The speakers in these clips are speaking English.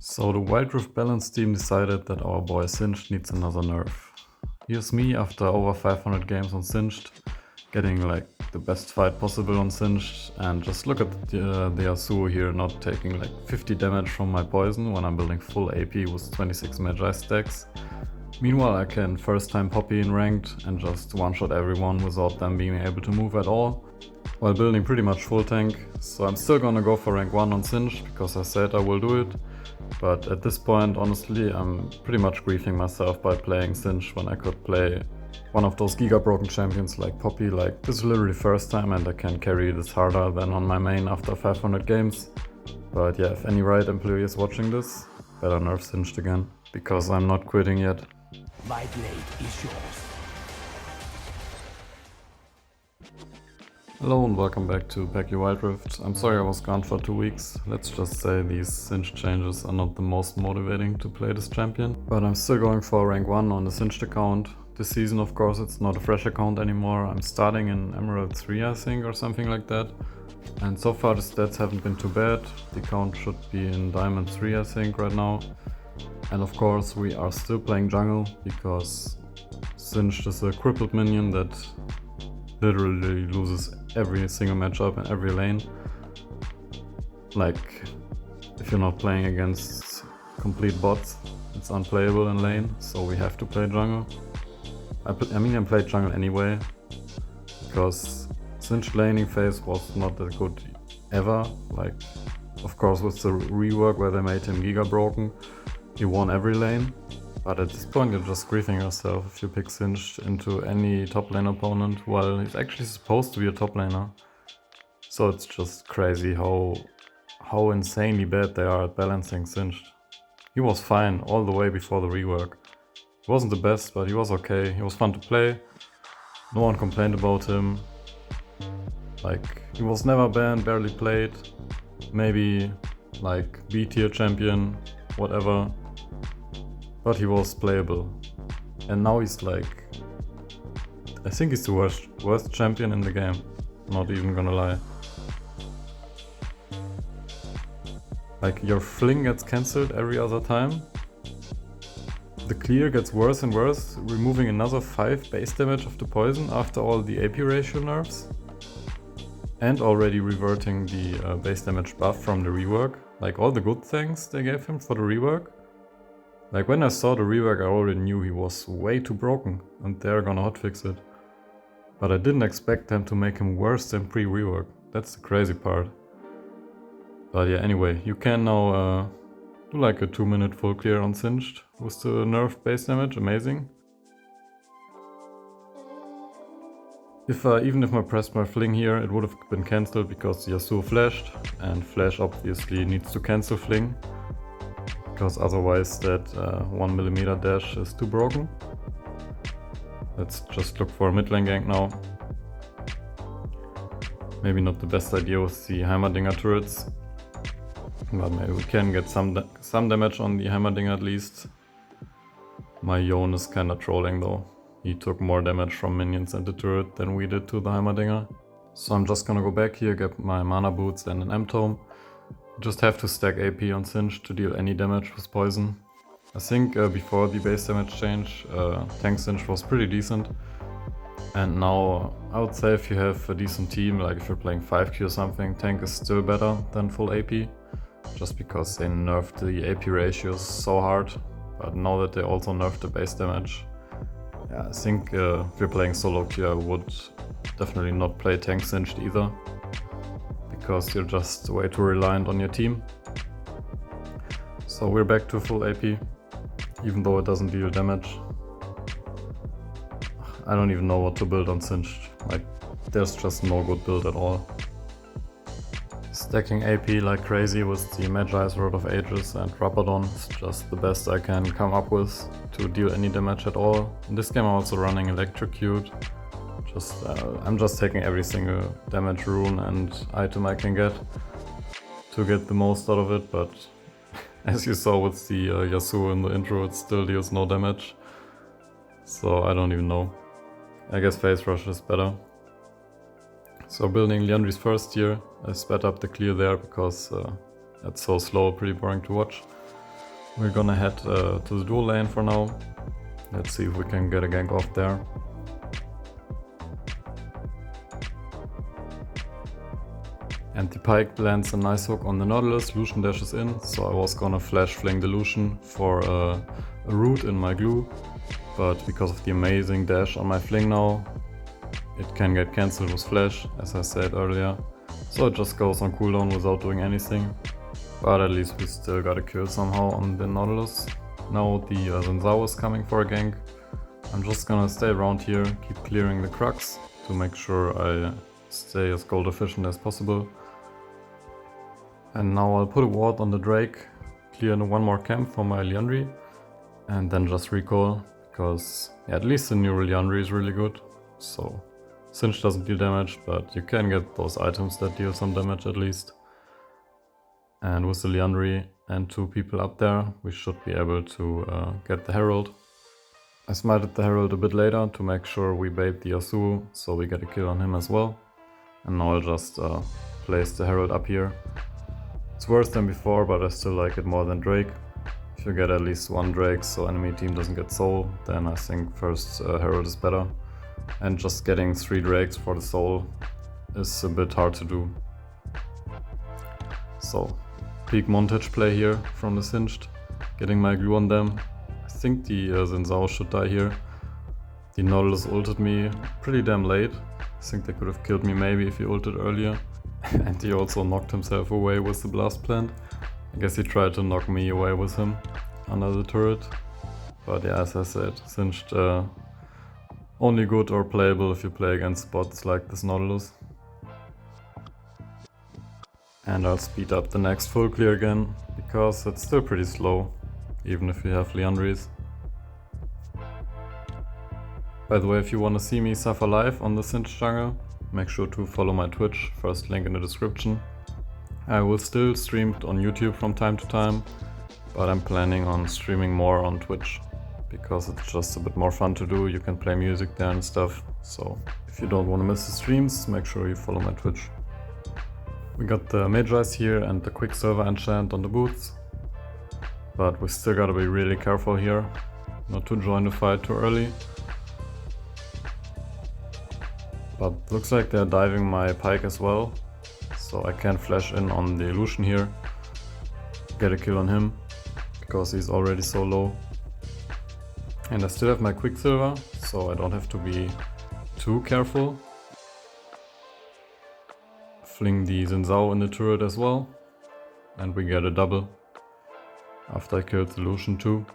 So the WildRift balance team decided that our boy Singed needs another nerf. Here's me after over 500 games on Singed, getting like the best fight possible on Singed, and just look at the Yasuo here not taking like 50 damage from my poison when I'm building full AP with 26 Magi stacks. Meanwhile I can first time Poppy in ranked and just one-shot everyone without them being able to move at all, while building pretty much full tank. So I'm still gonna go for rank 1 on Singed because I said I will do it. But at this point, honestly, I'm pretty much griefing myself by playing Singed when I could play one of those Giga broken champions like Poppy. Like, this is literally first time and I can carry this harder than on my main after 500 games. But yeah, if any Riot employee is watching this, better nerf Singed again, because I'm not quitting yet. My blade is yours. Hello and welcome back to Pecyo WildRift. I'm sorry I was gone for 2 weeks. Let's just say these Singed changes are not the most motivating to play this champion. But I'm still going for rank 1 on the Singed account. This season, of course, it's not a fresh account anymore. I'm starting in Emerald 3, I think, or something like that. And so far the stats haven't been too bad. The account should be in Diamond 3, I think, right now. And of course we are still playing jungle, because Singed is a crippled minion that literally loses every single matchup in every lane. Like, if you're not playing against complete bots, it's unplayable in lane, so we have to play jungle. I played jungle anyway, because Singed laning phase was not that good ever. Like, of course with the rework where they made him Giga broken, he won every lane. But at this point you're just griefing yourself if you pick Singed into any top lane opponent while he's actually supposed to be a top laner. So it's just crazy how insanely bad they are at balancing Singed. He was fine all the way before the rework. He wasn't the best, but he was okay. He was fun to play. No one complained about him. Like, he was never banned, barely played. Maybe like B tier champion, whatever. But he was playable. And now he's like, I think he's the worst champion in the game. Not even gonna lie. Like, your fling gets cancelled every other time. The clear gets worse and worse, removing another 5 base damage of the poison after all the AP ratio nerfs. And already reverting the base damage buff from the rework. Like, all the good things they gave him for the rework. Like, when I saw the rework I already knew he was way too broken and they're gonna hotfix it. But I didn't expect them to make him worse than pre-rework. That's the crazy part. But yeah, anyway, you can now do like a 2-minute full clear on Singed with the nerf base damage, amazing. Even if I pressed my fling here, it would have been cancelled because Yasuo flashed, and flash obviously needs to cancel fling, because otherwise that 1mm dash is too broken. Let's just look for a mid lane gank now. Maybe not the best idea with the Heimerdinger turrets, but maybe we can get some damage on the Heimerdinger at least. My Yone is kinda trolling though. He took more damage from minions and the turret than we did to the Heimerdinger. So I'm just gonna go back here, get my mana boots and an M-tome. Just have to stack AP on Singed to deal any damage with poison. I think before the base damage change, tank Singed was pretty decent. And now I would say if you have a decent team, like if you're playing 5Q or something, tank is still better than full AP. Just because they nerfed the AP ratios so hard. But now that they also nerfed the base damage, yeah, I think if you're playing solo queue I would definitely not play tank Singed either. Because you're just way too reliant on your team. So we're back to full AP, even though it doesn't deal damage. I don't even know what to build on Singed. Like, there's just no good build at all. Stacking AP like crazy with the Magi's Rod of Ages and Rabadon is just the best I can come up with to deal any damage at all. In this game I'm also running Electrocute. I'm just taking every single damage rune and item I can get to get the most out of it, but as you saw with the Yasuo in the intro, it still deals no damage. So I don't even know. I guess Phase Rush is better. So building Liandry's first tier, I sped up the clear there because that's so slow, pretty boring to watch. We're gonna head to the dual lane for now. Let's see if we can get a gank off there. And the Pike lands a nice hook on the Nautilus, Lucian dashes in, so I was gonna flash fling the Lucian for a root in my glue, but because of the amazing dash on my fling now, it can get cancelled with flash, as I said earlier, so it just goes on cooldown without doing anything, but at least we still got a kill somehow on the Nautilus. Now the Zenzao is coming for a gank. I'm just gonna stay around here, keep clearing the Crux to make sure I stay as gold efficient as possible. And now I'll put a ward on the Drake, clear one more camp for my Liandry, and then just recall, because yeah, at least the new Liandry is really good. So Cinch doesn't deal damage, but you can get those items that deal some damage at least. And with the Liandry and 2 people up there, we should be able to get the Herald. I smited the Herald a bit later to make sure we bait the Yasuo, so we get a kill on him as well. And now I'll just place the Herald up here. It's worse than before, but I still like it more than Drake. If you get at least 1 Drake so enemy team doesn't get soul, then I think first Herald is better. And just getting 3 Drakes for the soul is a bit hard to do. So, peak montage play here from the Singed, getting my glue on them. I think the Zenzao should die here. The Nautilus ulted me pretty damn late. I think they could have killed me maybe if he ulted earlier. And he also knocked himself away with the blast plant. I guess he tried to knock me away with him under the turret. But yeah, as I said, Singed only good or playable if you play against bots like this Nautilus. And I'll speed up the next full clear again, because it's still pretty slow, even if you have Liandries. By the way, if you want to see me suffer live on the Singed jungle, make sure to follow my Twitch, first link in the description. I will still stream it on YouTube from time to time, but I'm planning on streaming more on Twitch, because it's just a bit more fun to do, you can play music there and stuff. So if you don't want to miss the streams, make sure you follow my Twitch. We got the Magi's here and the Quicksilver enchant on the boots, but we still gotta be really careful here, not to join the fight too early. But looks like they're diving my Pike as well, so I can flash in on the Lucian here, get a kill on him, because he's already so low. And I still have my Quicksilver, so I don't have to be too careful. Fling the Zenzao in the turret as well, and we get a double after I killed the Lucian too.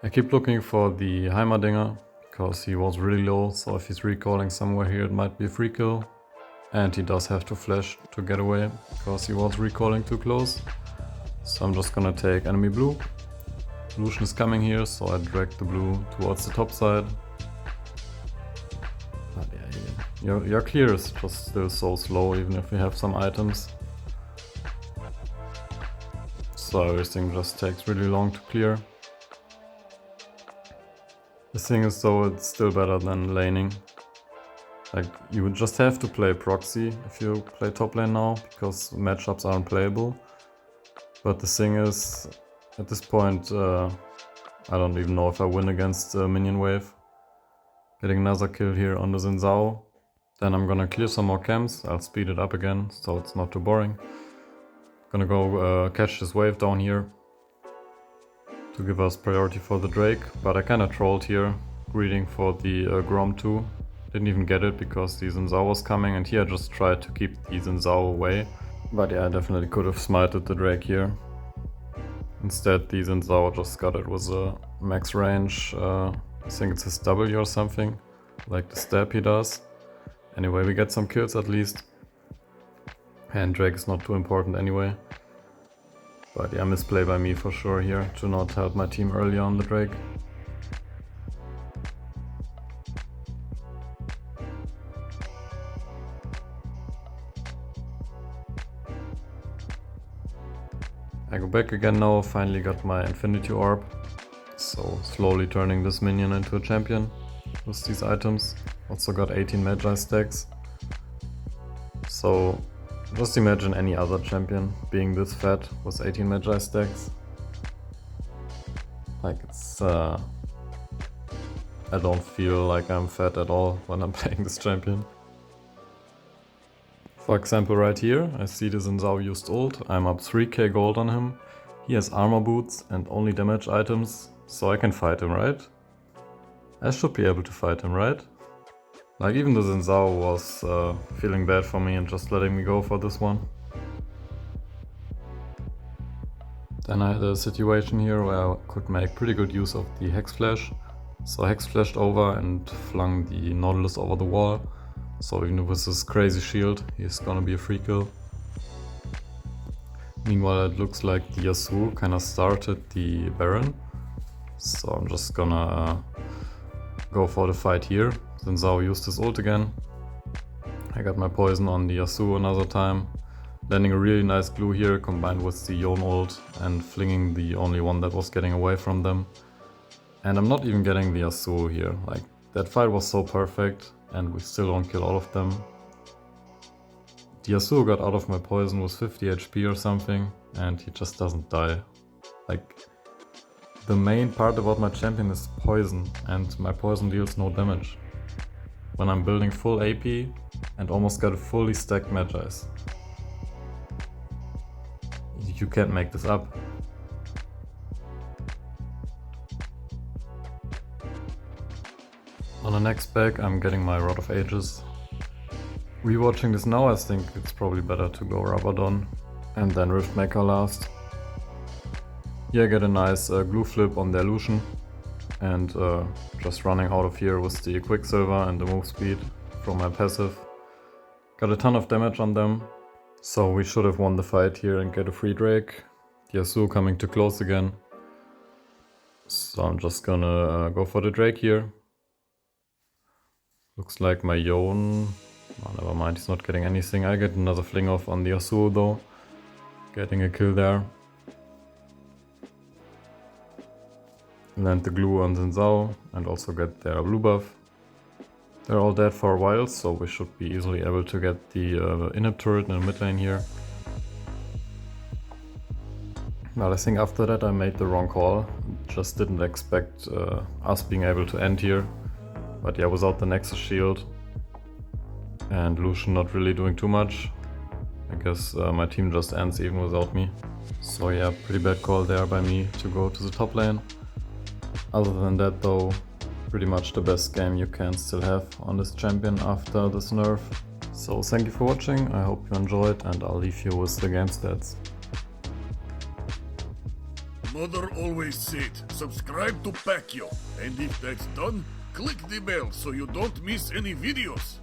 I keep looking for the Heimerdinger, because he was really low, so if he's recalling somewhere here it might be a free kill. And he does have to flash to get away, because he was recalling too close. So I'm just gonna take enemy blue. Lucian is coming here, so I drag the blue towards the top side. But yeah, your clear is just still so slow, even if we have some items. So everything just takes really long to clear. The thing is though, it's still better than laning. Like, you would just have to play proxy if you play top lane now, because matchups are unplayable. But the thing is, at this point, I don't even know if I win against minion wave. Getting another kill here on the Zenzao. Then I'm gonna clear some more camps, I'll speed it up again, so it's not too boring. Gonna go catch this wave down here to give us priority for the Drake, but I kinda trolled here, greeting for the Grom too. Didn't even get it because the Zenzao was coming, and here I just tried to keep the Zenzao away. But yeah, I definitely could have smited the Drake here. Instead, the Zenzao just got it with a max range, I think it's his W or something, like the stab he does. Anyway, we get some kills at least. And Drake is not too important anyway. But yeah, misplay by me for sure here, to not help my team earlier on the Drake. I go back again now, finally got my Infinity Orb. So slowly turning this minion into a champion with these items. Also got 18 Magi stacks. So just imagine any other champion being this fat with 18 Magi stacks. Like it's I don't feel like I'm fat at all when I'm playing this champion. For example, right here, I see this in Zhao used ult. I'm up 3k gold on him. He has armor boots and only damage items, so I can fight him, right? I should be able to fight him, right? Like even the Xin Zhao was feeling bad for me and just letting me go for this one. Then I had a situation here where I could make pretty good use of the Hex Flash. So Hex flashed over and flung the Nautilus over the wall. So even with this crazy shield, he's gonna be a free kill. Meanwhile, it looks like the Yasuo kinda started the Baron. So I'm just gonna go for the fight here. Then Zhao used his ult again. I got my poison on the Yasuo another time. Landing a really nice glue here combined with the Yone ult and flinging the only one that was getting away from them. And I'm not even getting the Yasuo here. Like, that fight was so perfect and we still don't kill all of them. The Yasuo got out of my poison with 50 HP or something and he just doesn't die. Like, the main part about my champion is poison and my poison deals no damage. When I'm building full AP and almost got a fully stacked Magi's. You can't make this up. On the next pack I'm getting my Rod of Ages. Rewatching this now I think it's probably better to go Rabadon and then Riftmaker last. Here I get a nice glue flip on the illusion and just running out of here with the Quicksilver and the move speed from my passive. Got a ton of damage on them, so we should have won the fight here and get a free Drake. The Yasuo coming too close again. So I'm just gonna go for the Drake here. Looks like my Yone... Oh, never mind, he's not getting anything. I get another fling off on the Yasuo though. Getting a kill there. Land the glue on Xin Zhao and also get their blue buff. They're all dead for a while, so we should be easily able to get the inhib turret in the mid lane here. Well, I think after that I made the wrong call. Just didn't expect us being able to end here. But yeah, without the Nexus shield and Lucian not really doing too much, I guess my team just ends even without me. So yeah, pretty bad call there by me to go to the top lane. Other than that though, pretty much the best game you can still have on this champion after this nerf. So thank you for watching, I hope you enjoyed and I'll leave you with the game stats. Mother always said, subscribe to Pecyo, and if that's done, click the bell so you don't miss any videos.